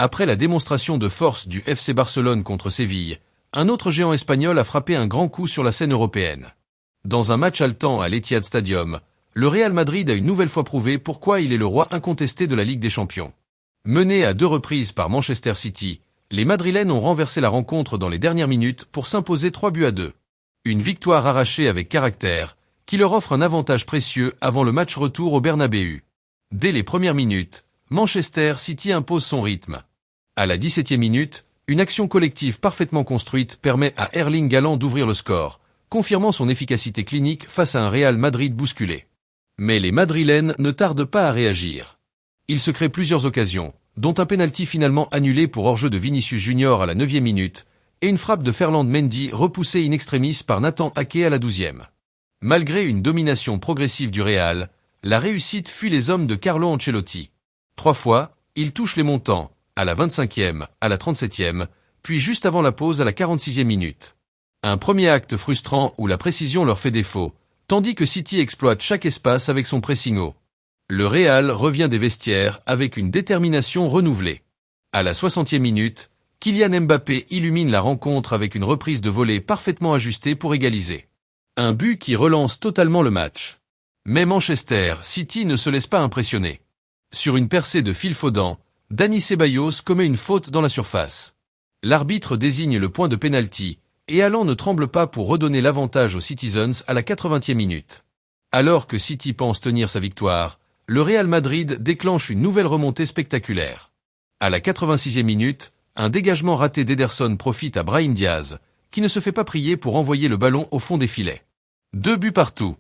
Après la démonstration de force du FC Barcelone contre Séville, un autre géant espagnol a frappé un grand coup sur la scène européenne. Dans un match haletant à l'Etihad Stadium, le Real Madrid a une nouvelle fois prouvé pourquoi il est le roi incontesté de la Ligue des Champions. Mené à 2 reprises par Manchester City, les Madrilènes ont renversé la rencontre dans les dernières minutes pour s'imposer 3-2. Une victoire arrachée avec caractère, qui leur offre un avantage précieux avant le match retour au Bernabéu. Dès les premières minutes, Manchester City impose son rythme. À la 17e minute, une action collective parfaitement construite permet à Erling Haaland d'ouvrir le score, confirmant son efficacité clinique face à un Real Madrid bousculé. Mais les Madrilènes ne tardent pas à réagir. Il se crée plusieurs occasions, dont un pénalty finalement annulé pour hors-jeu de Vinicius Junior à la 9e minute, et une frappe de Ferland Mendy repoussée in extremis par Nathan Ake à la 12e. Malgré une domination progressive du Real, la réussite fuit les hommes de Carlo Ancelotti. 3 fois, il touche les montants, à la 25e, à la 37e, puis juste avant la pause à la 46e minute. Un premier acte frustrant où la précision leur fait défaut, tandis que City exploite chaque espace avec son pressing haut. Le Real revient des vestiaires avec une détermination renouvelée. À la 60e minute, Kylian Mbappé illumine la rencontre avec une reprise de volée parfaitement ajustée pour égaliser. Un but qui relance totalement le match. Mais Manchester City ne se laisse pas impressionner. Sur une percée de Phil Foden, Dani Ceballos commet une faute dans la surface. L'arbitre désigne le point de pénalty, et Haaland ne tremble pas pour redonner l'avantage aux Citizens à la 80e minute. Alors que City pense tenir sa victoire, le Real Madrid déclenche une nouvelle remontée spectaculaire. À la 86e minute, un dégagement raté d'Ederson profite à Brahim Diaz, qui ne se fait pas prier pour envoyer le ballon au fond des filets. 2 buts partout.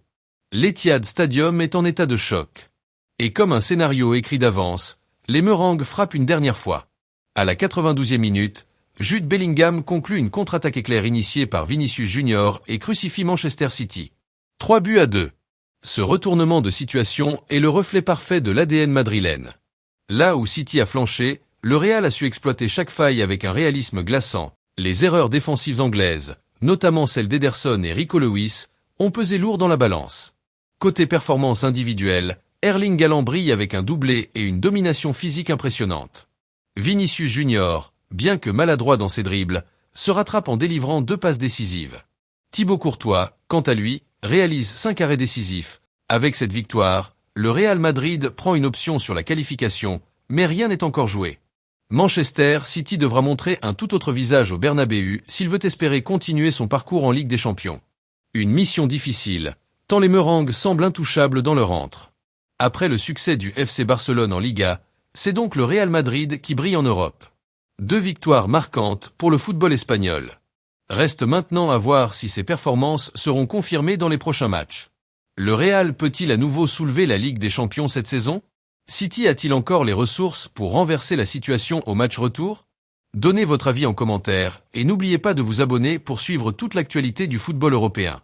L'Etihad Stadium est en état de choc. Et comme un scénario écrit d'avance, les Meringues frappent une dernière fois. À la 92e minute, Jude Bellingham conclut une contre-attaque éclair initiée par Vinicius Junior et crucifie Manchester City. 3-2. Ce retournement de situation est le reflet parfait de l'ADN madrilène. Là où City a flanché, le Real a su exploiter chaque faille avec un réalisme glaçant. Les erreurs défensives anglaises, notamment celles d'Ederson et Rico Lewis, ont pesé lourd dans la balance. Côté performance individuelle, Erling Haaland brille avec un doublé et une domination physique impressionnante. Vinicius Junior, bien que maladroit dans ses dribbles, se rattrape en délivrant 2 passes décisives. Thibaut Courtois, quant à lui, réalise 5 arrêts décisifs. Avec cette victoire, le Real Madrid prend une option sur la qualification, mais rien n'est encore joué. Manchester City devra montrer un tout autre visage au Bernabéu s'il veut espérer continuer son parcours en Ligue des Champions. Une mission difficile, tant les Meringues semblent intouchables dans leur antre. Après le succès du FC Barcelone en Liga, c'est donc le Real Madrid qui brille en Europe. 2 victoires marquantes pour le football espagnol. Reste maintenant à voir si ces performances seront confirmées dans les prochains matchs. Le Real peut-il à nouveau soulever la Ligue des Champions cette saison ? City a-t-il encore les ressources pour renverser la situation au match retour ? Donnez votre avis en commentaire et n'oubliez pas de vous abonner pour suivre toute l'actualité du football européen.